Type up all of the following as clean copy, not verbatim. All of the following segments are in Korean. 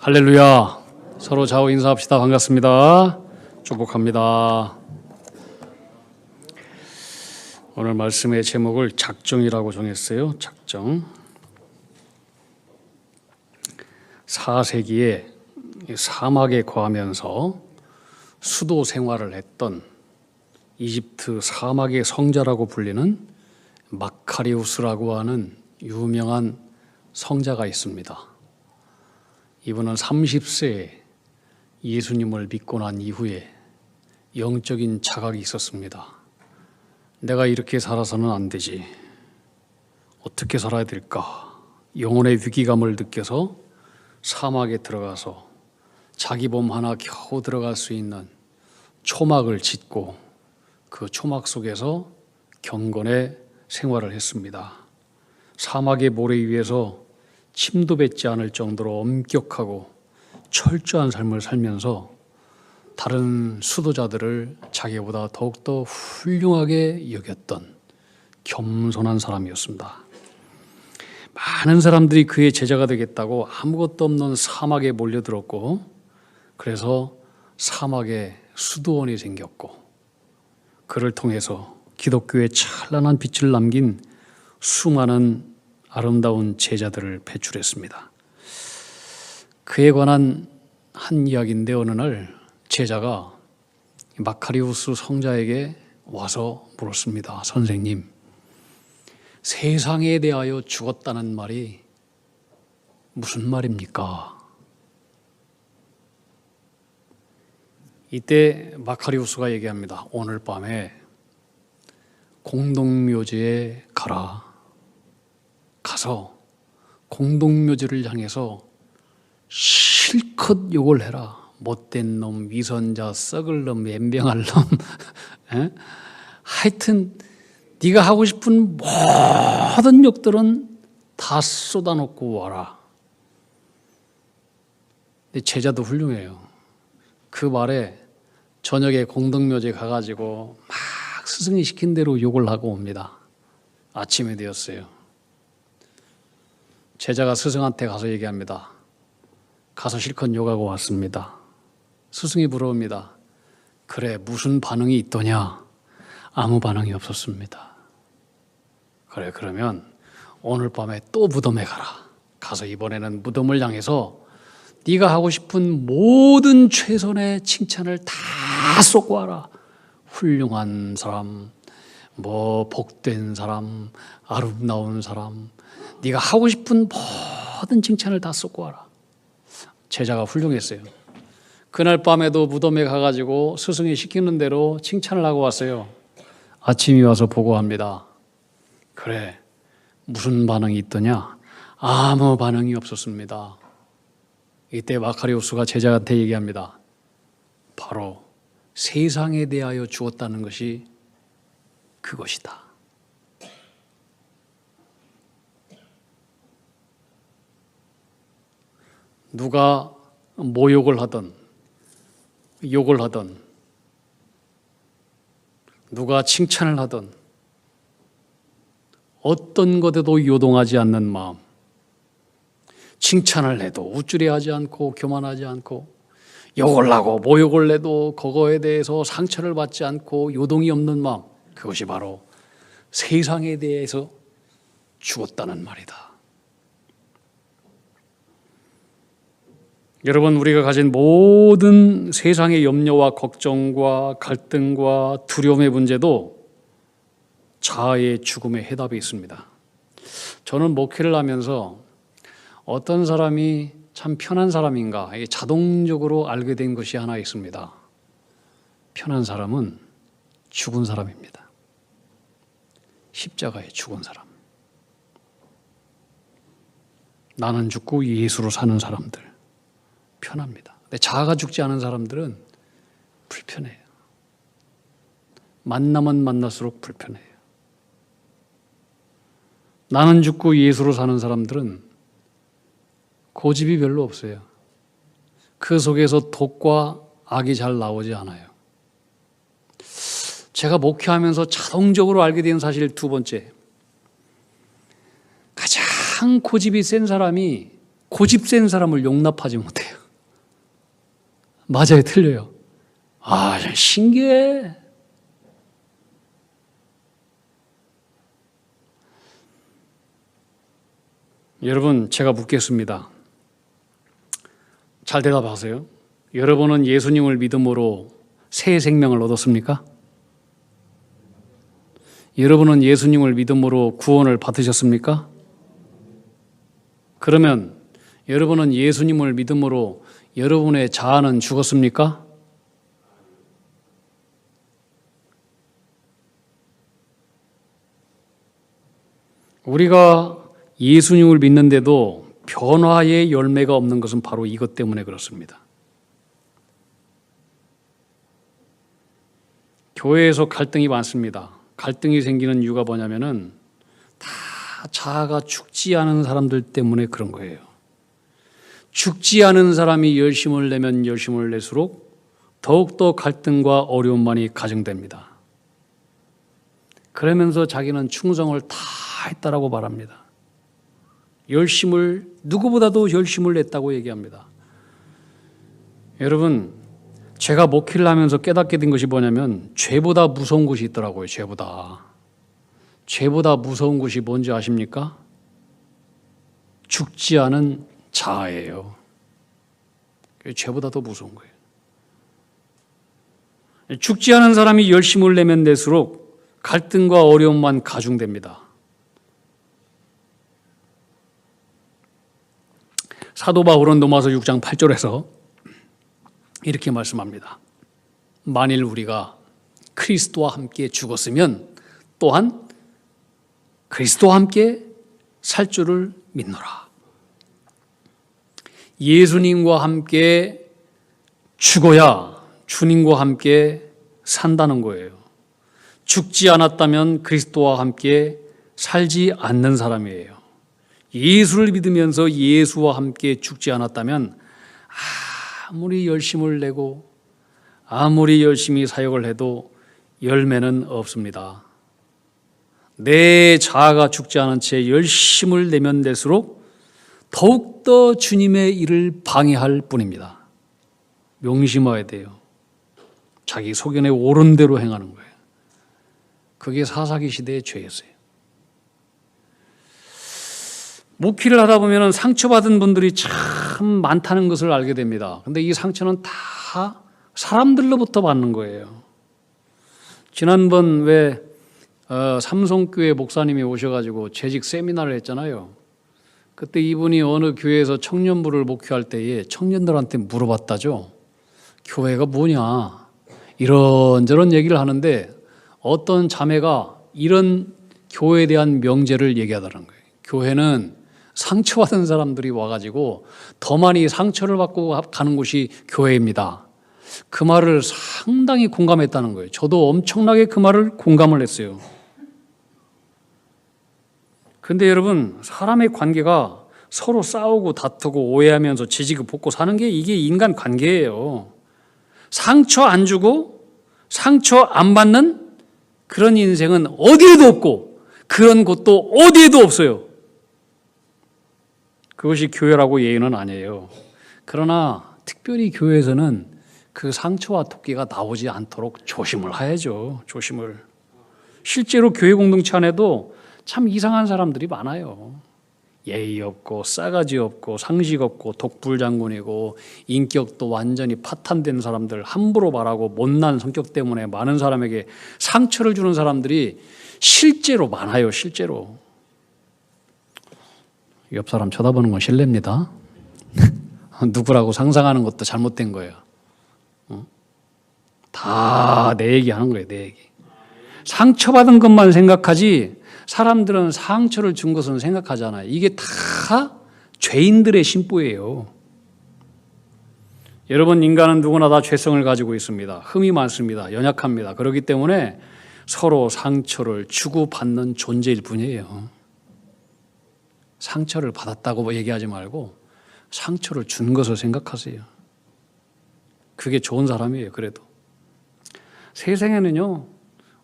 할렐루야. 서로 좌우 인사합시다. 반갑습니다. 축복합니다. 오늘 말씀의 제목을 작정이라고 정했어요. 작정. 4세기에 사막에 거하면서 수도 생활을 했던 이집트 사막의 성자라고 불리는 마카리우스라고 하는 유명한 성자가 있습니다. 이분은 30세에 예수님을 믿고 난 이후에 영적인 자각이 있었습니다. 내가 이렇게 살아서는 안 되지. 어떻게 살아야 될까? 영혼의 위기감을 느껴서 사막에 들어가서 자기 몸 하나 겨우 들어갈 수 있는 초막을 짓고 그 초막 속에서 경건의 생활을 했습니다. 사막의 모래 위에서 침도 뱉지 않을 정도로 엄격하고 철저한 삶을 살면서 다른 수도자들을 자기보다 더욱더 훌륭하게 여겼던 겸손한 사람이었습니다. 많은 사람들이 그의 제자가 되겠다고 아무것도 없는 사막에 몰려들었고, 그래서 사막에 수도원이 생겼고, 그를 통해서 기독교에 찬란한 빛을 남긴 수많은 아름다운 제자들을 배출했습니다. 그에 관한 한 이야기인데, 어느 날 제자가 마카리우스 성자에게 와서 물었습니다. 선생님, 세상에 대하여 죽었다는 말이 무슨 말입니까? 이때 마카리우스가 얘기합니다. 오늘 밤에 공동묘지에 가서 공동묘지를 향해서 실컷 욕을 해라. 못된 놈, 위선자, 썩을 놈, 엠병할 놈. 하여튼 네가 하고 싶은 모든 욕들은 다 쏟아놓고 와라. 근데 제자도 훌륭해요. 그 말에 저녁에 공동묘지에 가가지고 막 스승이 시킨 대로 욕을 하고 옵니다. 아침이 되었어요. 제자가 스승한테 가서 얘기합니다. 가서 실컷 욕하고 왔습니다. 스승이 물어봅니다. 그래, 무슨 반응이 있더냐? 아무 반응이 없었습니다. 그래, 그러면 오늘 밤에 또 무덤에 가라. 가서 이번에는 무덤을 향해서 네가 하고 싶은 모든 최선의 칭찬을 다 쏟고 와라. 훌륭한 사람, 복된 사람, 아름다운 사람, 네가 하고 싶은 모든 칭찬을 다 쏟고 와라. 제자가 훌륭했어요. 그날 밤에도 무덤에 가가지고 스승이 시키는 대로 칭찬을 하고 왔어요. 아침이 와서 보고합니다. 그래, 무슨 반응이 있더냐? 아무 반응이 없었습니다. 이때 마카리우스가 제자한테 얘기합니다. 바로 세상에 대하여 죽었다는 것이 그것이다. 누가 모욕을 하든 욕을 하든 누가 칭찬을 하든 어떤 것에도 요동하지 않는 마음, 칭찬을 해도 우쭐해하지 않고 교만하지 않고, 욕을 하고 모욕을 해도 그거에 대해서 상처를 받지 않고 요동이 없는 마음, 그것이 바로 세상에 대해서 죽었다는 말이다. 여러분, 우리가 가진 모든 세상의 염려와 걱정과 갈등과 두려움의 문제도 자아의 죽음의 해답이 있습니다. 저는 목회를 하면서 어떤 사람이 참 편한 사람인가 자동적으로 알게 된 것이 하나 있습니다. 편한 사람은 죽은 사람입니다. 십자가에 죽은 사람. 나는 죽고 예수로 사는 사람들 편합니다. 근데 자아가 죽지 않은 사람들은 불편해요. 만나면 만날수록 불편해요. 나는 죽고 예수로 사는 사람들은 고집이 별로 없어요. 그 속에서 독과 악이 잘 나오지 않아요. 제가 목회하면서 자동적으로 알게 된 사실 두 번째, 가장 고집이 센 사람이 고집 센 사람을 용납하지 못해요. 맞아요, 틀려요? 아, 신기해. 여러분, 제가 묻겠습니다. 잘 대답하세요. 여러분은 예수님을 믿음으로 새 생명을 얻었습니까? 여러분은 예수님을 믿음으로 구원을 받으셨습니까? 그러면 여러분은 예수님을 믿음으로 여러분의 자아는 죽었습니까? 우리가 예수님을 믿는데도 변화의 열매가 없는 것은 바로 이것 때문에 그렇습니다. 교회에서 갈등이 많습니다. 갈등이 생기는 이유가 뭐냐면은 다 자아가 죽지 않은 사람들 때문에 그런 거예요. 죽지 않은 사람이 열심을 내면 열심을 낼수록 더욱더 갈등과 어려움만이 가중됩니다. 그러면서 자기는 충성을 다 했다라고 말합니다. 누구보다도 열심을 냈다고 얘기합니다. 여러분, 제가 목회를 하면서 깨닫게 된 것이 뭐냐면 죄보다 무서운 것이 있더라고요. 죄보다 무서운 것이 뭔지 아십니까? 죽지 않은 자아예요. 죄보다 더 무서운 거예요. 죽지 않은 사람이 열심을 내면 낼수록 갈등과 어려움만 가중됩니다. 사도 바울은 로마서 6장 8절에서 이렇게 말씀합니다. 만일 우리가 그리스도와 함께 죽었으면 또한 그리스도와 함께 살 줄을 믿노라. 예수님과 함께 죽어야 주님과 함께 산다는 거예요. 죽지 않았다면 그리스도와 함께 살지 않는 사람이에요. 예수를 믿으면서 예수와 함께 죽지 않았다면 아무리 열심을 내고 아무리 열심히 사역을 해도 열매는 없습니다. 내 자아가 죽지 않은 채 열심을 내면 낼수록 더욱더 주님의 일을 방해할 뿐입니다. 명심해야 돼요. 자기 소견에 옳은 대로 행하는 거예요. 그게 사사기 시대의 죄였어요. 목회를 하다 보면 상처받은 분들이 참 많다는 것을 알게 됩니다. 근데 이 상처는 다 사람들로부터 받는 거예요. 지난번 삼성교회 목사님이 오셔가지고 재직 세미나를 했잖아요. 그때 이분이 어느 교회에서 청년부를 목회할 때에 청년들한테 물어봤다죠. 교회가 뭐냐 이런저런 얘기를 하는데 어떤 자매가 이런 교회에 대한 명제를 얘기하더라는 거예요. 교회는 상처받은 사람들이 와가지고 더 많이 상처를 받고 가는 곳이 교회입니다. 그 말을 상당히 공감했다는 거예요. 저도 엄청나게 그 말을 공감을 했어요. 근데 여러분, 사람의 관계가 서로 싸우고 다투고 오해하면서 지지고 볶고 사는 게 이게 인간 관계예요. 상처 안 주고 상처 안 받는 그런 인생은 어디에도 없고 그런 곳도 어디에도 없어요. 그것이 교회라고 예의는 아니에요. 그러나 특별히 교회에서는 그 상처와 토끼가 나오지 않도록 조심을 해야죠. 조심을. 실제로 교회 공동체 안에도 참 이상한 사람들이 많아요. 예의 없고 싸가지 없고 상식 없고 독불장군이고 인격도 완전히 파탄된 사람들, 함부로 말하고 못난 성격 때문에 많은 사람에게 상처를 주는 사람들이 실제로 많아요. 실제로. 옆 사람 쳐다보는 건 실례입니다. 누구라고 상상하는 것도 잘못된 거예요. 다 내 얘기하는 거예요. 내 얘기. 상처받은 것만 생각하지 사람들은 상처를 준 것은 생각하지 않아요. 이게 다 죄인들의 심보예요. 여러분, 인간은 누구나 다 죄성을 가지고 있습니다. 흠이 많습니다. 연약합니다. 그렇기 때문에 서로 상처를 주고받는 존재일 뿐이에요. 상처를 받았다고 얘기하지 말고 상처를 준 것을 생각하세요. 그게 좋은 사람이에요. 그래도 세상에는요,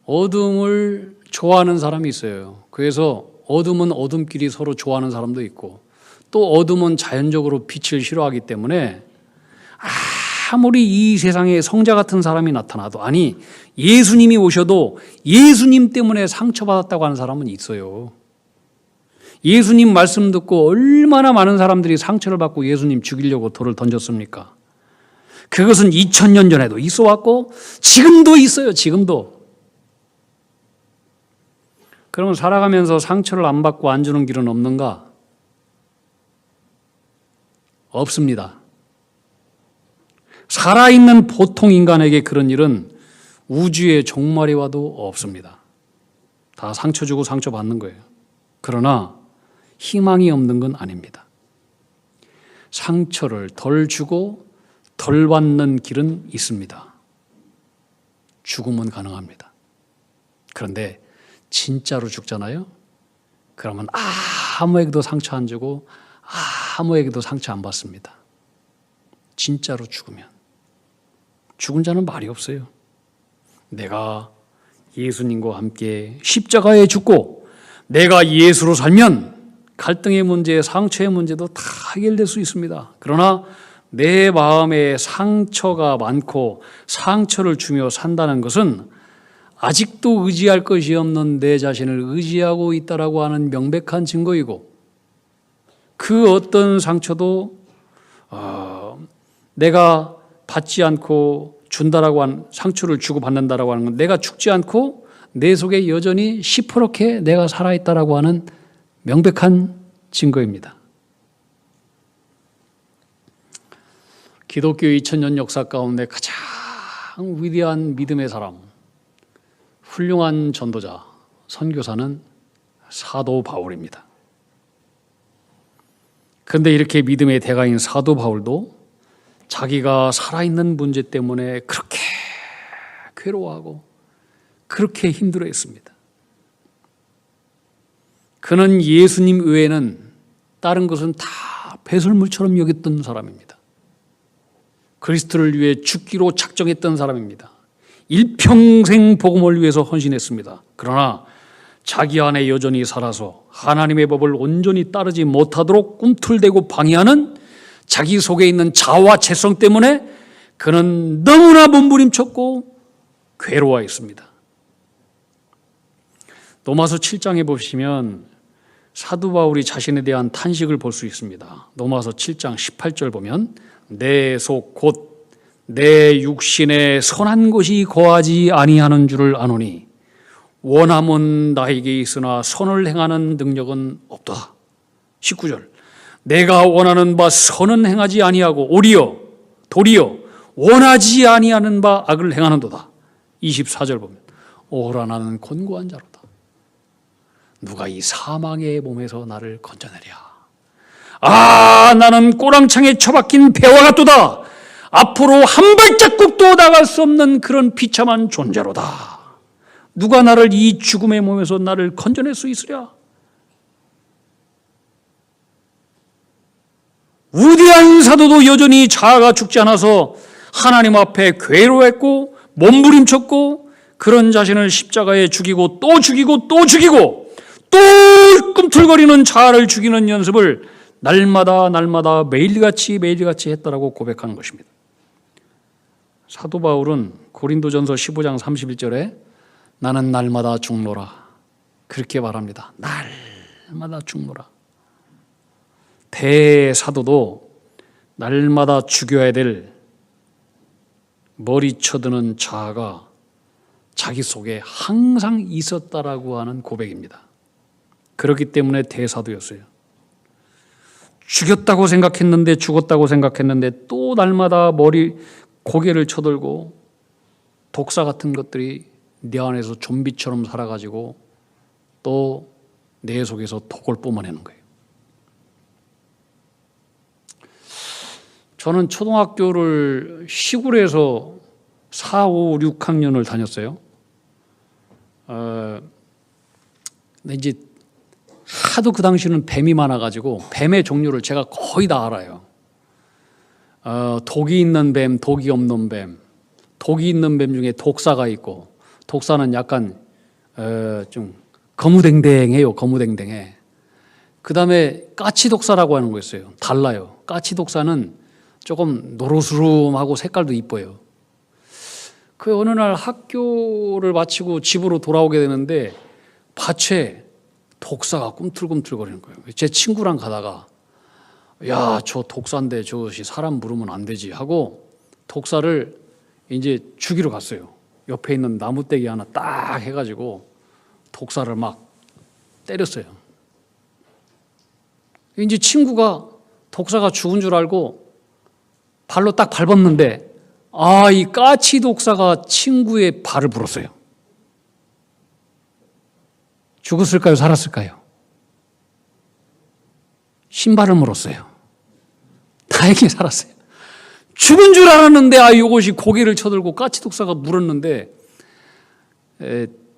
어둠을 좋아하는 사람이 있어요. 그래서 어둠은 어둠끼리 서로 좋아하는 사람도 있고, 또 어둠은 자연적으로 빛을 싫어하기 때문에 아무리 이 세상에 성자 같은 사람이 나타나도, 아니 예수님이 오셔도 예수님 때문에 상처받았다고 하는 사람은 있어요. 예수님 말씀 듣고 얼마나 많은 사람들이 상처를 받고 예수님 죽이려고 돌을 던졌습니까? 그것은 2000년 전에도 있어 왔고 지금도 있어요. 지금도. 그러면 살아가면서 상처를 안 받고 안 주는 길은 없는가? 없습니다. 살아있는 보통 인간에게 그런 일은 우주의 종말이 와도 없습니다. 다 상처 주고 상처 받는 거예요. 그러나 희망이 없는 건 아닙니다. 상처를 덜 주고 덜 받는 길은 있습니다. 죽음은 가능합니다. 그런데 진짜로 죽잖아요? 그러면 아무에게도 상처 안 주고 아무에게도 상처 안 받습니다. 진짜로 죽으면. 죽은 자는 말이 없어요. 내가 예수님과 함께 십자가에 죽고 내가 예수로 살면 갈등의 문제, 상처의 문제도 다 해결될 수 있습니다. 그러나 내 마음에 상처가 많고 상처를 주며 산다는 것은 아직도 의지할 것이 없는 내 자신을 의지하고 있다라고 하는 명백한 증거이고, 그 어떤 상처도 내가 받지 않고 준다라고 하는, 상처를 주고 받는다라고 하는 건 내가 죽지 않고 내 속에 여전히 시퍼렇게 내가 살아있다라고 하는 명백한 증거입니다. 기독교 2000년 역사 가운데 가장 위대한 믿음의 사람, 훌륭한 전도자, 선교사는 사도 바울입니다. 그런데 이렇게 믿음의 대가인 사도 바울도 자기가 살아있는 문제 때문에 그렇게 괴로워하고 그렇게 힘들어했습니다. 그는 예수님 외에는 다른 것은 다 배설물처럼 여겼던 사람입니다. 그리스도를 위해 죽기로 작정했던 사람입니다. 일평생 복음을 위해서 헌신했습니다. 그러나 자기 안에 여전히 살아서 하나님의 법을 온전히 따르지 못하도록 꿈틀대고 방해하는 자기 속에 있는 자아와 죄성 때문에 그는 너무나 몸부림쳤고 괴로워했습니다. 로마서 7장에 보시면 사도 바울이 자신에 대한 탄식을 볼 수 있습니다. 로마서 7장 18절 보면 내 속 곧 내 육신에 선한 것이 거하지 아니하는 줄을 아노니 원함은 나에게 있으나 선을 행하는 능력은 없도다. 19절 내가 원하는 바 선은 행하지 아니하고 도리어 원하지 아니하는 바 악을 행하는도다. 24절 보면 오호라 나는 곤고한 자로다. 누가 이 사망의 몸에서 나를 건져내랴. 나는 꼬랑창에 처박힌 배와 같도다. 앞으로 한 발자국도 나갈 수 없는 그런 비참한 존재로다. 누가 나를 이 죽음의 몸에서 나를 건져낼 수 있으랴. 위대한 사도도 여전히 자아가 죽지 않아서 하나님 앞에 괴로워했고 몸부림쳤고 그런 자신을 십자가에 죽이고 또 죽이고 또 죽이고 또 꿈틀거리는 자아를 죽이는 연습을 날마다 매일같이 했다라고 고백하는 것입니다. 사도 바울은 고린도전서 15장 31절에 나는 날마다 죽노라 그렇게 말합니다. 날마다 죽노라. 대사도도 날마다 죽여야 될 머리 쳐드는 자아가 자기 속에 항상 있었다라고 하는 고백입니다. 그렇기 때문에 대사도였어요. 죽였다고 생각했는데 죽었다고 생각했는데 또 날마다 고개를 쳐들고 독사 같은 것들이 내 안에서 좀비처럼 살아가지고 또 내 속에서 독을 뿜어내는 거예요. 저는 초등학교를 시골에서 4, 5, 6학년을 다녔어요. 근데 이제 하도 그 당시는 뱀이 많아가지고 뱀의 종류를 제가 거의 다 알아요. 독이 있는 뱀, 독이 없는 뱀. 독이 있는 뱀 중에 독사가 있고, 독사는 약간 좀 거무댕댕해요. 거무댕댕해. 그 다음에 까치독사라고 하는 거 있어요. 달라요. 까치독사는 조금 노르스름하고 색깔도 이뻐요. 그 어느 날 학교를 마치고 집으로 돌아오게 되는데 밭에 독사가 꿈틀꿈틀거리는 거예요. 제 친구랑 가다가 야, 저 독사인데 저것이 사람 물으면 안 되지 하고 독사를 이제 죽이러 갔어요. 옆에 있는 나무떼기 하나 딱 해가지고 독사를 막 때렸어요. 이제 친구가 독사가 죽은 줄 알고 발로 딱 밟았는데 이 까치 독사가 친구의 발을 물었어요. 죽었을까요? 살았을까요? 신발을 물었어요. 다행히 살았어요. 죽은 줄 알았는데 이것이 고개를 쳐들고 까치 독사가 물었는데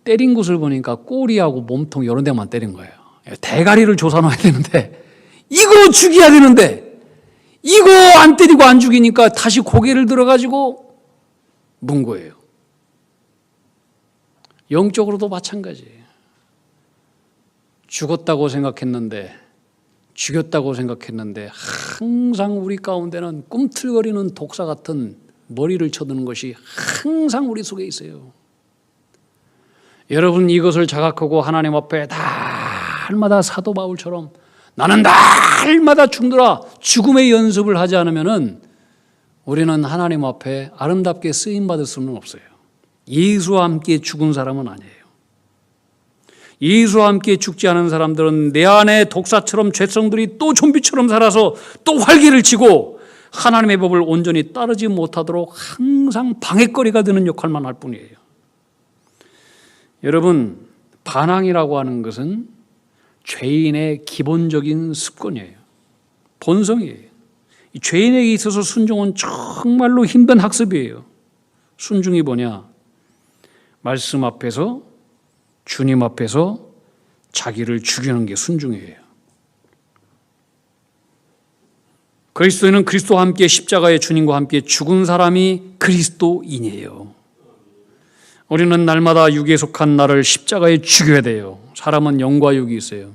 때린 곳을 보니까 꼬리하고 몸통 이런 데만 때린 거예요. 대가리를 조사놔야 되는데 이거 죽여야 되는데 이거 안 때리고 안 죽이니까 다시 고개를 들어가지고 문 거예요. 영적으로도 마찬가지예요. 죽었다고 생각했는데 죽였다고 생각했는데 항상 우리 가운데는 꿈틀거리는 독사 같은 머리를 쳐드는 것이 항상 우리 속에 있어요. 여러분 이것을 자각하고 하나님 앞에 날마다 사도 바울처럼 나는 날마다 죽노라 죽음의 연습을 하지 않으면은 우리는 하나님 앞에 아름답게 쓰임받을 수는 없어요. 예수와 함께 죽은 사람은 아니에요. 예수와 함께 죽지 않은 사람들은 내 안에 독사처럼 죄성들이 또 좀비처럼 살아서 또 활기를 치고 하나님의 법을 온전히 따르지 못하도록 항상 방해거리가 되는 역할만 할 뿐이에요. 여러분, 반항이라고 하는 것은 죄인의 기본적인 습관이에요. 본성이에요. 죄인에게 있어서 순종은 정말로 힘든 학습이에요. 순종이 뭐냐? 말씀 앞에서 주님 앞에서 자기를 죽이는 게 순종이에요. 그리스도인은 그리스도와 함께 십자가의 주님과 함께 죽은 사람이 그리스도인이에요. 우리는 날마다 육에 속한 나를 십자가에 죽여야 돼요. 사람은 영과 육이 있어요.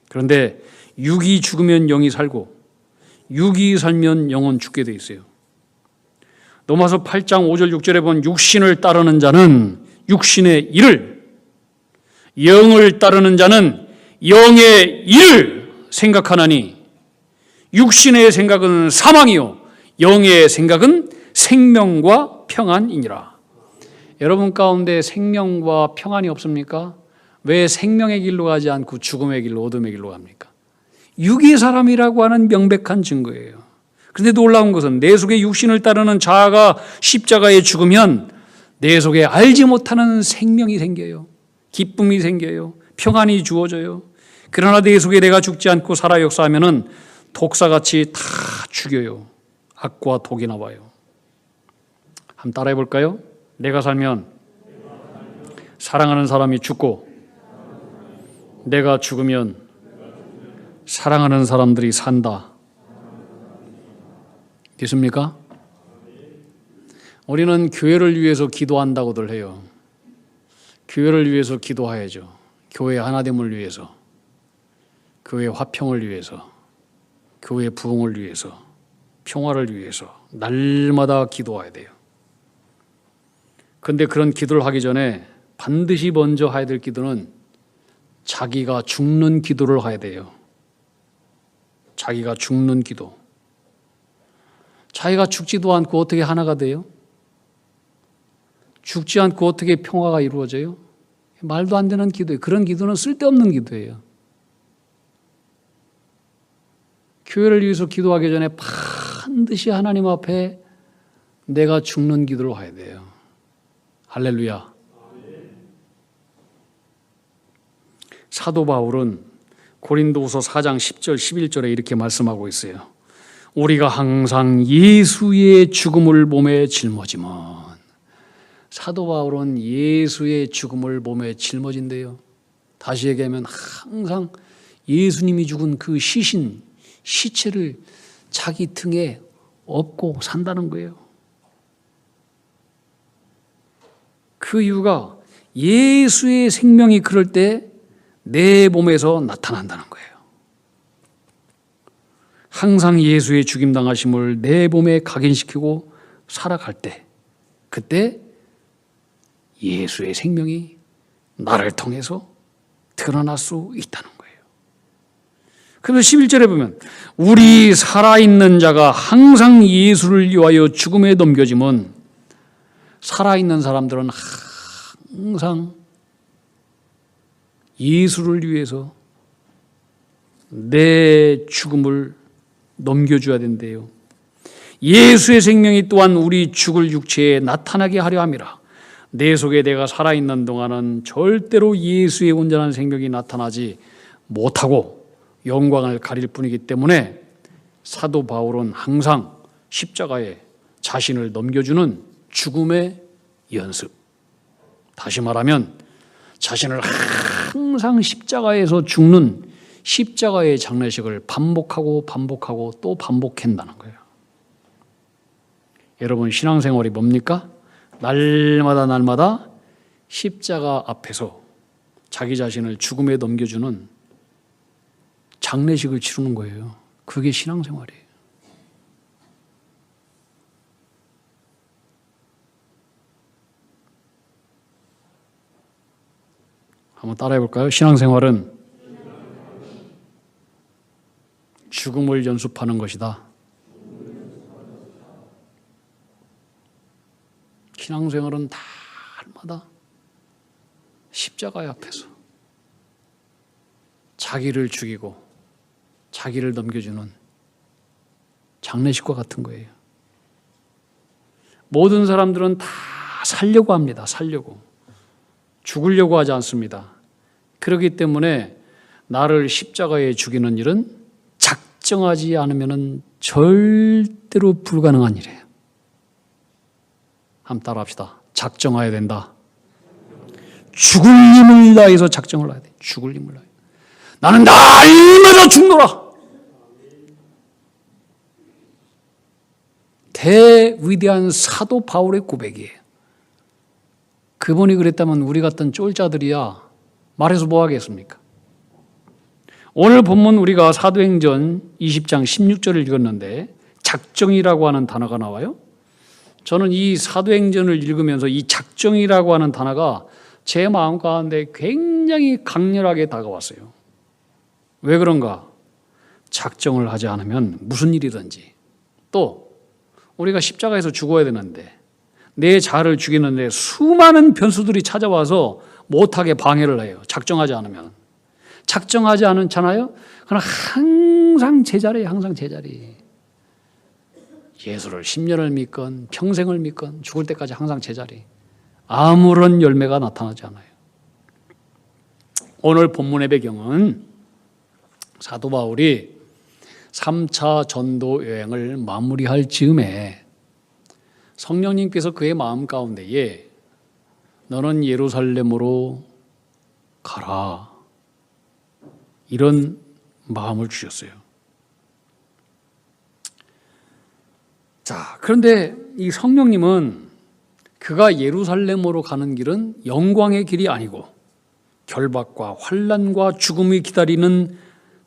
그런데 육이 죽으면 영이 살고 육이 살면 영은 죽게 돼 있어요. 로마서 8장 5절 6절에 보면 육신을 따르는 자는 육신의 일을, 영을 따르는 자는 영의 일을 생각하나니 육신의 생각은 사망이요 영의 생각은 생명과 평안이니라. 여러분 가운데 생명과 평안이 없습니까? 왜 생명의 길로 가지 않고 죽음의 길로, 어둠의 길로 갑니까? 육의 사람이라고 하는 명백한 증거예요. 그런데 놀라운 것은 내 속에 육신을 따르는 자아가 십자가에 죽으면 내 속에 알지 못하는 생명이 생겨요. 기쁨이 생겨요. 평안이 주어져요. 그러나 내 속에 내가 죽지 않고 살아 역사하면은 독사같이 다 죽여요. 악과 독이 나와요. 한번 따라해 볼까요? 내가 살면 사랑하는 사람이 죽고 내가 죽으면 사랑하는 사람들이 산다. 믿습니까? 우리는 교회를 위해서 기도한다고들 해요. 교회를 위해서 기도해야죠. 교회 하나됨을 위해서, 교회 화평을 위해서, 교회 부흥을 위해서, 평화를 위해서 날마다 기도해야 돼요. 그런데 그런 기도를 하기 전에 반드시 먼저 해야 될 기도는 자기가 죽는 기도를 해야 돼요. 자기가 죽는 기도. 자기가 죽지도 않고 어떻게 하나가 돼요? 죽지 않고 어떻게 평화가 이루어져요? 말도 안 되는 기도예요. 그런 기도는 쓸데없는 기도예요. 교회를 위해서 기도하기 전에 반드시 하나님 앞에 내가 죽는 기도를 해야 돼요. 할렐루야. 사도 바울은 고린도후서 4장 10절 11절에 이렇게 말씀하고 있어요. 우리가 항상 예수의 죽음을 몸에 짊어지면, 사도 바울은 예수의 죽음을 몸에 짊어진대요. 다시 얘기하면 항상 예수님이 죽은 그 시체를 자기 등에 업고 산다는 거예요. 그 이유가 예수의 생명이 그럴 때 내 몸에서 나타난다는 거예요. 항상 예수의 죽임당하심을 내 몸에 각인시키고 살아갈 때, 그때 예수의 생명이 나를 통해서 드러날 수 있다는 거예요. 그래서 11절에 보면 우리 살아있는 자가 항상 예수를 위하여 죽음에 넘겨짐은, 살아있는 사람들은 항상 예수를 위해서 내 죽음을 넘겨줘야 된대요. 예수의 생명이 또한 우리 죽을 육체에 나타나게 하려 함이라. 내 속에 내가 살아있는 동안은 절대로 예수의 온전한 생명이 나타나지 못하고 영광을 가릴 뿐이기 때문에 사도 바울은 항상 십자가에 자신을 넘겨주는 죽음의 연습, 다시 말하면 자신을 항상 십자가에서 죽는 십자가의 장례식을 반복하고 또 반복한다는 거예요. 여러분, 신앙생활이 뭡니까? 날마다 십자가 앞에서 자기 자신을 죽음에 넘겨주는 장례식을 치르는 거예요. 그게 신앙생활이에요. 한번 따라해 볼까요? 신앙생활은 죽음을 연습하는 것이다. 신앙생활은 날마다 십자가 앞에서 자기를 죽이고 자기를 넘겨주는 장례식과 같은 거예요. 모든 사람들은 다 살려고 합니다. 살려고. 죽으려고 하지 않습니다. 그렇기 때문에 나를 십자가에 죽이는 일은 작정하지 않으면 절대로 불가능한 일이에요. 한번 따라 합시다. 작정해야 된다. 죽을 힘을 다해서 작정을 해야 돼. 죽을 힘을 다해. 나는 날마다 죽노라. 대위대한 사도 바울의 고백이에요. 그분이 그랬다면 우리 같은 쫄자들이야 말해서 뭐 하겠습니까? 오늘 본문 우리가 사도행전 20장 16절을 읽었는데 작정이라고 하는 단어가 나와요. 저는 이 사도행전을 읽으면서 이 작정이라고 하는 단어가 제 마음 가운데 굉장히 강렬하게 다가왔어요. 왜 그런가? 작정을 하지 않으면 무슨 일이든지, 또 우리가 십자가에서 죽어야 되는데 내 자아를 죽이는데 수많은 변수들이 찾아와서 못하게 방해를 해요. 작정하지 않으면. 작정하지 않잖아요? 그러나 항상 제자리에 항상 제자리. 예수를 10년을 믿건 평생을 믿건 죽을 때까지 항상 제자리. 아무런 열매가 나타나지 않아요. 오늘 본문의 배경은 사도 바울이 3차 전도 여행을 마무리할 즈음에 성령님께서 그의 마음 가운데에 너는 예루살렘으로 가라, 이런 마음을 주셨어요. 자, 그런데 이 성령님은 그가 예루살렘으로 가는 길은 영광의 길이 아니고 결박과 환난과 죽음이 기다리는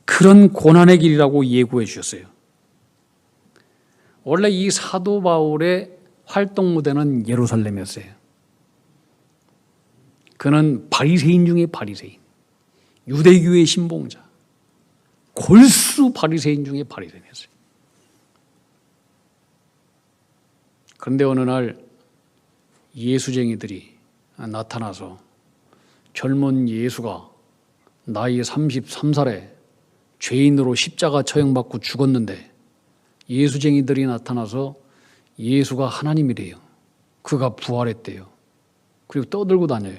그런 고난의 길이라고 예고해 주셨어요. 원래 이 사도 바울의 활동 무대는 예루살렘이었어요. 그는 바리새인 중에 바리새인, 유대교의 신봉자, 골수 바리새인 중에 바리새인이었어요. 그런데 어느 날 예수쟁이들이 나타나서 젊은 예수가 나이 33살에 죄인으로 십자가 처형받고 죽었는데 예수쟁이들이 나타나서 예수가 하나님이래요. 그가 부활했대요. 그리고 떠들고 다녀요.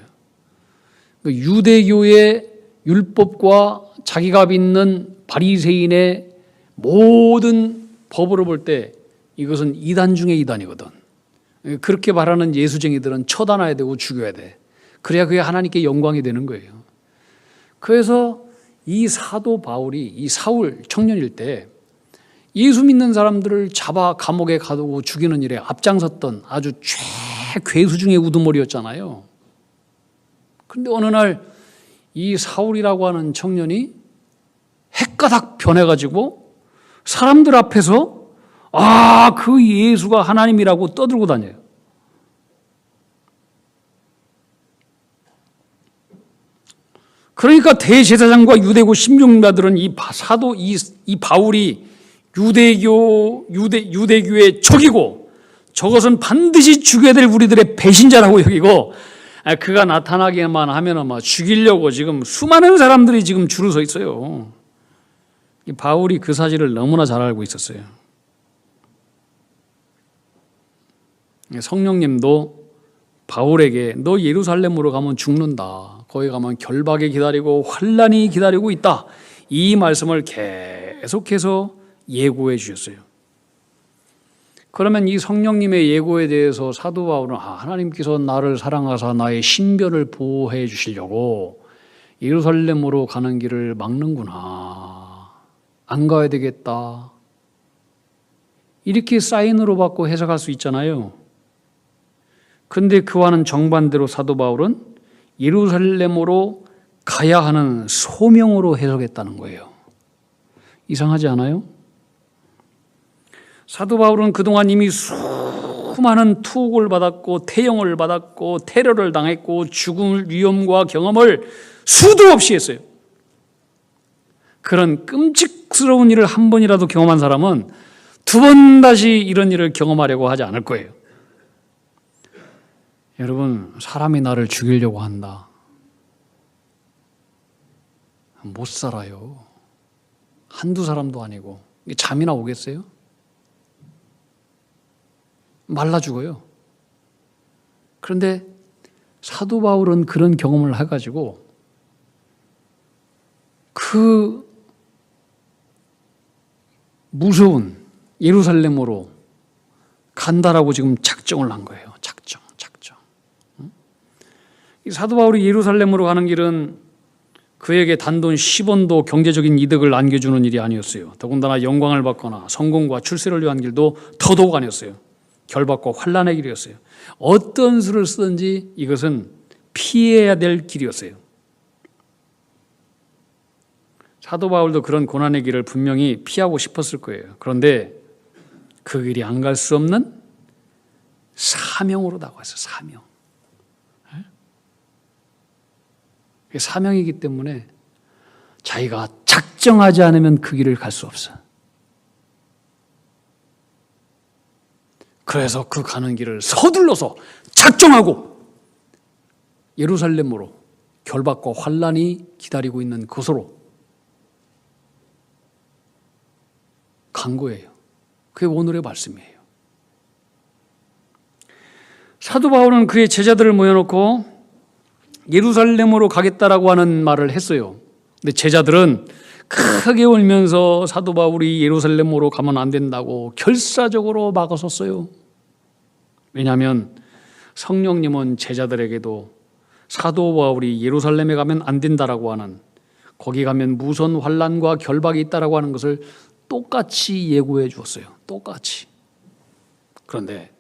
유대교의 율법과 자기가 믿는 바리새인의 모든 법으로 볼 때 이것은 이단 중에 이단이거든. 그렇게 말하는 예수쟁이들은 처단해야 되고 죽여야 돼. 그래야 그게 하나님께 영광이 되는 거예요. 그래서 이 사도 바울이, 이 사울 청년일 때 예수 믿는 사람들을 잡아 감옥에 가두고 죽이는 일에 앞장섰던 아주 최괴수 중의 우두머리였잖아요. 그런데 어느 날 이 사울이라고 하는 청년이 헷가닥 변해가지고 사람들 앞에서 그 예수가 하나님이라고 떠들고 다녀요. 그러니까 대제사장과 유대고 심령자들은 이 바울이 유대교의 적이고 저것은 반드시 죽여야 될 우리들의 배신자라고 여기고, 그가 나타나기만 하면 죽이려고 지금 수많은 사람들이 지금 줄을 서 있어요. 이 바울이 그 사실을 너무나 잘 알고 있었어요. 성령님도 바울에게 너 예루살렘으로 가면 죽는다. 거기 가면 결박이 기다리고 환란이 기다리고 있다. 이 말씀을 계속해서 예고해 주셨어요. 그러면 이 성령님의 예고에 대해서 사도 바울은 하나님께서 나를 사랑하사 나의 신변을 보호해 주시려고 예루살렘으로 가는 길을 막는구나. 안 가야 되겠다. 이렇게 사인으로 받고 해석할 수 있잖아요. 그런데 그와는 정반대로 사도 바울은 예루살렘으로 가야 하는 소명으로 해석했다는 거예요. 이상하지 않아요? 사도 바울은 그동안 이미 수많은 투옥을 받았고 태형을 받았고 테러를 당했고 죽을 위험과 경험을 수도 없이 했어요. 그런 끔찍스러운 일을 한 번이라도 경험한 사람은 두 번 다시 이런 일을 경험하려고 하지 않을 거예요. 여러분, 사람이 나를 죽이려고 한다. 못 살아요. 한두 사람도 아니고. 잠이나 오겠어요? 말라 죽어요. 그런데 사도 바울은 그런 경험을 해가지고 그 무서운 예루살렘으로 간다라고 지금 작정을 한 거예요. 작정. 이 사도 바울이 예루살렘으로 가는 길은 그에게 단돈 10원도 경제적인 이득을 안겨주는 일이 아니었어요. 더군다나 영광을 받거나 성공과 출세를 위한 길도 더더욱 아니었어요. 결박과 환난의 길이었어요. 어떤 수를 쓰든지 이것은 피해야 될 길이었어요. 사도 바울도 그런 고난의 길을 분명히 피하고 싶었을 거예요. 그런데 그 길이 안 갈 수 없는 사명으로 나왔어요. 사명. 사명이기 때문에 자기가 작정하지 않으면 그 길을 갈 수 없어. 그래서 그 가는 길을 서둘러서 작정하고 예루살렘으로 결박과 환란이 기다리고 있는 곳으로 간 거예요. 그게 오늘의 말씀이에요. 사도 바울은 그의 제자들을 모여놓고 예루살렘으로 가겠다라고 하는 말을 했어요. 근데 제자들은 크게 울면서 사도 바울이 예루살렘으로 가면 안 된다고 결사적으로 막아섰어요. 왜냐하면 성령님은 제자들에게도 사도 바울이 예루살렘에 가면 안 된다라고 하는, 거기 가면 무선 환란과 결박이 있다라고 하는 것을 똑같이 예고해 주었어요. 똑같이. 그런데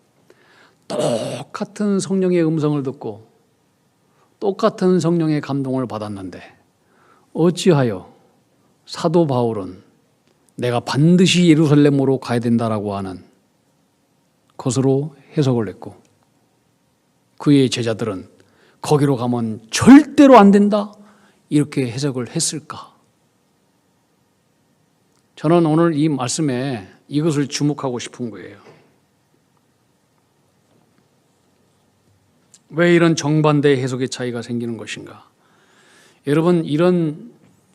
똑같은 성령의 음성을 듣고 똑같은 성령의 감동을 받았는데 어찌하여 사도 바울은 내가 반드시 예루살렘으로 가야 된다라고 하는 것으로 해석을 했고 그의 제자들은 거기로 가면 절대로 안 된다 이렇게 해석을 했을까? 저는 오늘 이 말씀에 이것을 주목하고 싶은 거예요. 왜 이런 정반대의 해석의 차이가 생기는 것인가? 여러분, 이런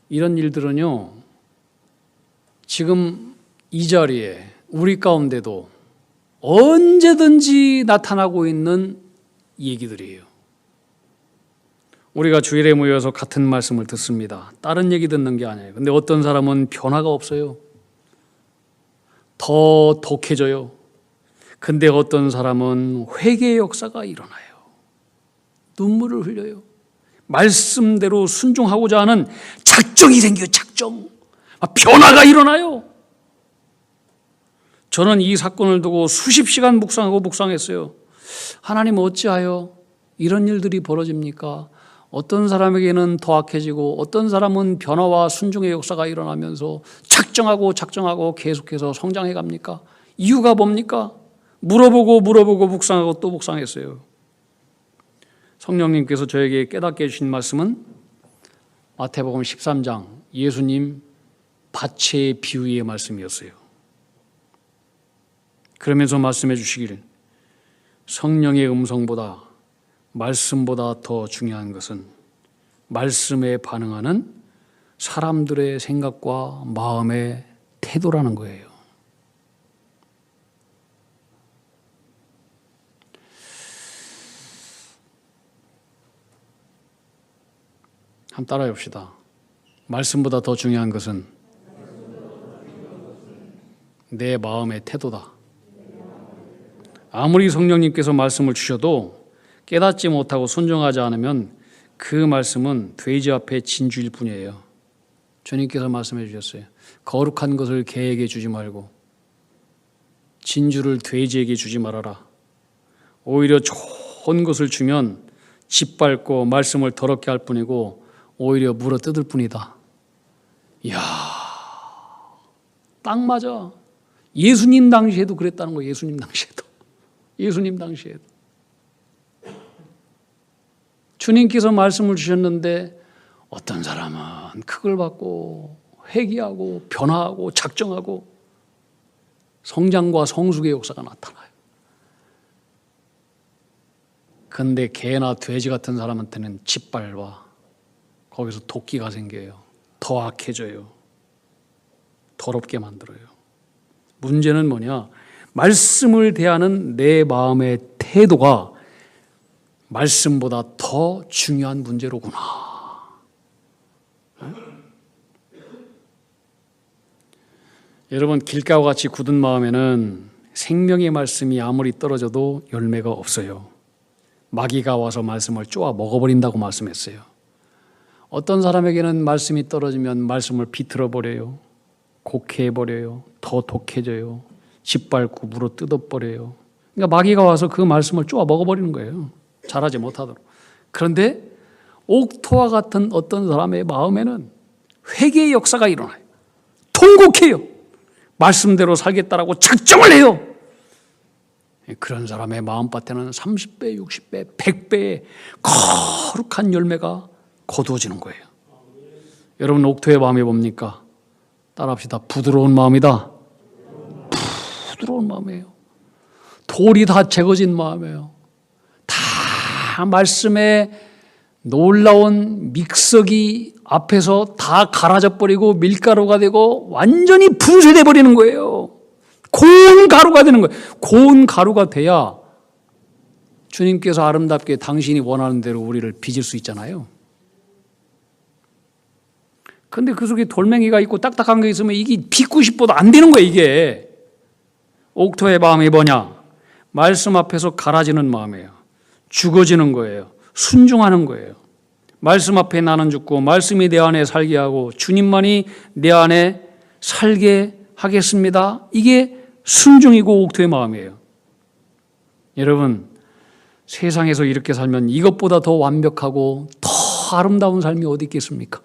일들은요, 지금 이 자리에 우리 가운데도 언제든지 나타나고 있는 얘기들이에요. 우리가 주일에 모여서 같은 말씀을 듣습니다. 다른 얘기 듣는 게 아니에요. 근데 어떤 사람은 변화가 없어요. 더 독해져요. 근데 어떤 사람은 회개의 역사가 일어나요. 눈물을 흘려요. 말씀대로 순종하고자 하는 작정이 생겨요. 작정. 변화가 일어나요. 저는 이 사건을 두고 수십 시간 묵상하고 묵상했어요. 하나님 어찌하여 이런 일들이 벌어집니까? 어떤 사람에게는 더 악해지고 어떤 사람은 변화와 순종의 역사가 일어나면서 작정하고 계속해서 성장해 갑니까? 이유가 뭡니까? 물어보고 묵상하고 또 묵상했어요. 성령님께서 저에게 깨닫게 해주신 말씀은 마태복음 13장 예수님 밭의 비유의 말씀이었어요. 그러면서 말씀해 주시기를 성령의 음성보다 말씀보다 더 중요한 것은 말씀에 반응하는 사람들의 생각과 마음의 태도라는 거예요. 한번 따라해 봅시다. 말씀보다 더 중요한 것은 내 마음의 태도다. 아무리 성령님께서 말씀을 주셔도 깨닫지 못하고 순종하지 않으면 그 말씀은 돼지 앞에 진주일 뿐이에요. 주님께서 말씀해 주셨어요. 거룩한 것을 개에게 주지 말고 진주를 돼지에게 주지 말아라. 오히려 좋은 것을 주면 짓밟고 말씀을 더럽게 할 뿐이고 오히려 물어 뜯을 뿐이다. 이야, 딱 맞아. 예수님 당시에도 그랬다는 거예요. 예수님 당시에도. 주님께서 말씀을 주셨는데 어떤 사람은 그걸 받고 회개하고 변화하고 작정하고 성장과 성숙의 역사가 나타나요. 그런데 개나 돼지 같은 사람한테는 짓밟아. 거기서 도끼가 생겨요. 더 악해져요. 더럽게 만들어요. 문제는 뭐냐? 말씀을 대하는 내 마음의 태도가 말씀보다 더 중요한 문제로구나. 여러분, 길가와 같이 굳은 마음에는 생명의 말씀이 아무리 떨어져도 열매가 없어요. 마귀가 와서 말씀을 쪼아 먹어버린다고 말씀했어요. 어떤 사람에게는 말씀이 떨어지면 말씀을 비틀어버려요. 곡해버려요. 더 독해져요. 짓밟고 물어 뜯어버려요. 그러니까 마귀가 와서 그 말씀을 쪼아 먹어버리는 거예요. 자라지 못하도록. 그런데 옥토와 같은 어떤 사람의 마음에는 회개의 역사가 일어나요. 통곡해요. 말씀대로 살겠다라고 작정을 해요. 그런 사람의 마음밭에는 30배, 60배, 100배의 거룩한 열매가 거두어지는 거예요. 여러분, 옥토의 마음이 뭡니까? 따라합시다. 부드러운 마음이다. 부드러운 마음이에요. 돌이 다 제거진 마음이에요. 다 말씀에 놀라운 믹서기 앞에서 다 갈아져 버리고 밀가루가 되고 완전히 분쇄돼 버리는 거예요. 고운 가루가 되는 거예요. 고운 가루가 돼야 주님께서 아름답게 당신이 원하는 대로 우리를 빚을 수 있잖아요. 근데 그 속에 돌멩이가 있고 딱딱한 게 있으면 이게 빚고 싶어도 안 되는 거예요, 이게. 옥토의 마음이 뭐냐? 말씀 앞에서 갈아지는 마음이에요. 죽어지는 거예요. 순종하는 거예요. 말씀 앞에 나는 죽고 말씀이 내 안에 살게 하고 주님만이 내 안에 살게 하겠습니다. 이게 순종이고 옥토의 마음이에요. 여러분, 세상에서 이렇게 살면 이것보다 더 완벽하고 더 아름다운 삶이 어디 있겠습니까?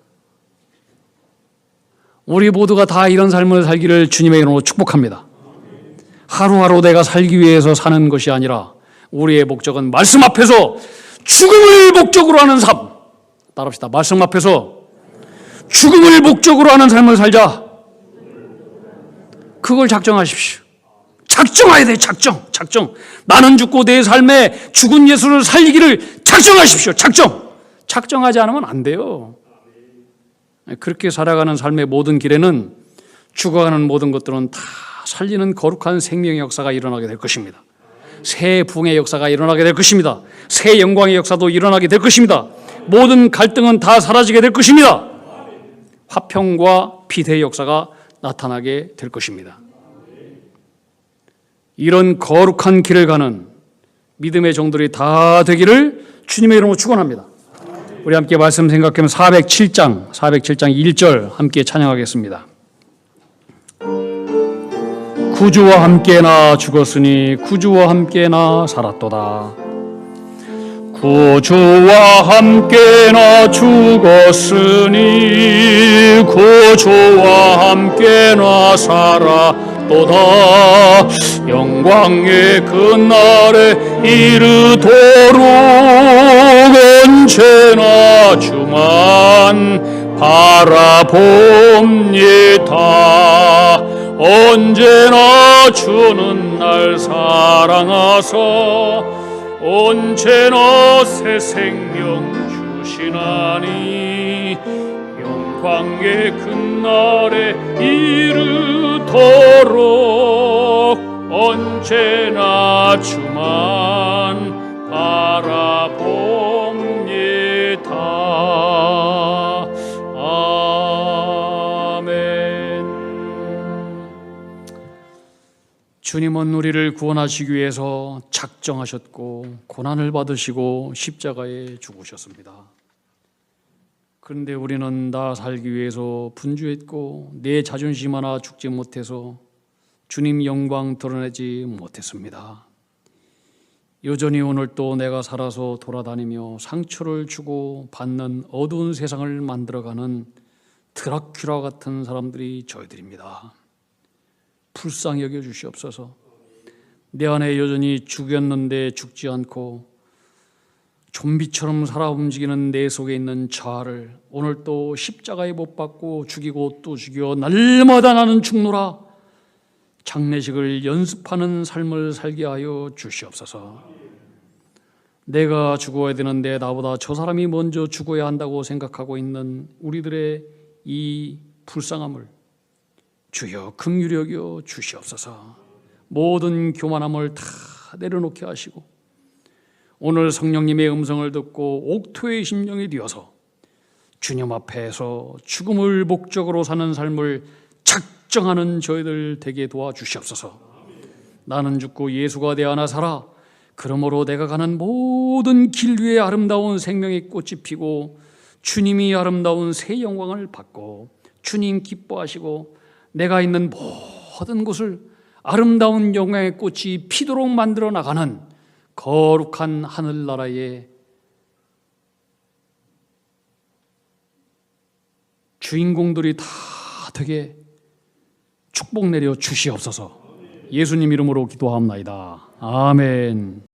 우리 모두가 다 이런 삶을 살기를 주님의 이름으로 축복합니다. 하루하루 내가 살기 위해서 사는 것이 아니라 우리의 목적은 말씀 앞에서 죽음을 목적으로 하는 삶. 따라합시다. 말씀 앞에서 죽음을 목적으로 하는 삶을 살자. 그걸 작정하십시오. 작정해야 돼. 작정. 나는 죽고 내 삶에 죽은 예수를 살리기를 작정하십시오. 작정하지 않으면 안 돼요. 그렇게 살아가는 삶의 모든 길에는 죽어가는 모든 것들은 다 살리는 거룩한 생명의 역사가 일어나게 될 것입니다. 새 부흥의 역사가 일어나게 될 것입니다. 새 영광의 역사도 일어나게 될 것입니다. 모든 갈등은 다 사라지게 될 것입니다. 화평과 비대의 역사가 나타나게 될 것입니다. 이런 거룩한 길을 가는 믿음의 종들이 다 되기를 주님의 이름으로 축원합니다. 우리 함께 말씀 생각하면 407장 1절 함께 찬양하겠습니다. 구주와 함께 나 죽었으니 구주와 함께 나 살았도다. 구주와 함께 나 죽었으니 구주와 함께 나 살았도다. 영광의 그날에 이르도록 언제나 주만 바라봅니다. 언제나 주는 날 사랑하사 언제나 새 생명 주시나니 영광의 그날에 이르도록 언제나 주만 바라봅니다. 아멘. 주님은 우리를 구원하시기 위해서 작정하셨고 고난을 받으시고 십자가에 죽으셨습니다. 그런데 우리는 나 살기 위해서 분주했고 내 자존심 하나 죽지 못해서 주님 영광 드러내지 못했습니다. 여전히 오늘도 내가 살아서 돌아다니며 상처를 주고 받는 어두운 세상을 만들어가는 드라큘라 같은 사람들이 저희들입니다. 불쌍히 여겨 주시옵소서. 내 안에 여전히 죽였는데 죽지 않고 좀비처럼 살아 움직이는 내 속에 있는 자아를 오늘 또 십자가에 못 박고 죽이고 또 죽여 날마다 나는 죽노라 장례식을 연습하는 삶을 살게 하여 주시옵소서. 내가 죽어야 되는데 나보다 저 사람이 먼저 죽어야 한다고 생각하고 있는 우리들의 이 불쌍함을 주여 긍휼히 여겨 주시옵소서. 모든 교만함을 다 내려놓게 하시고 오늘 성령님의 음성을 듣고 옥토의 심령이 되어서 주님 앞에서 죽음을 목적으로 사는 삶을 작정하는 저희들 되게 도와주시옵소서. 나는 죽고 예수가 되어 살아. 그러므로 내가 가는 모든 길 위에 아름다운 생명의 꽃이 피고 주님이 아름다운 새 영광을 받고 주님 기뻐하시고 내가 있는 모든 곳을 아름다운 영광의 꽃이 피도록 만들어 나가는 거룩한 하늘나라의 주인공들이 다 되게 축복 내려 주시옵소서. 예수님 이름으로 기도하옵나이다. 아멘.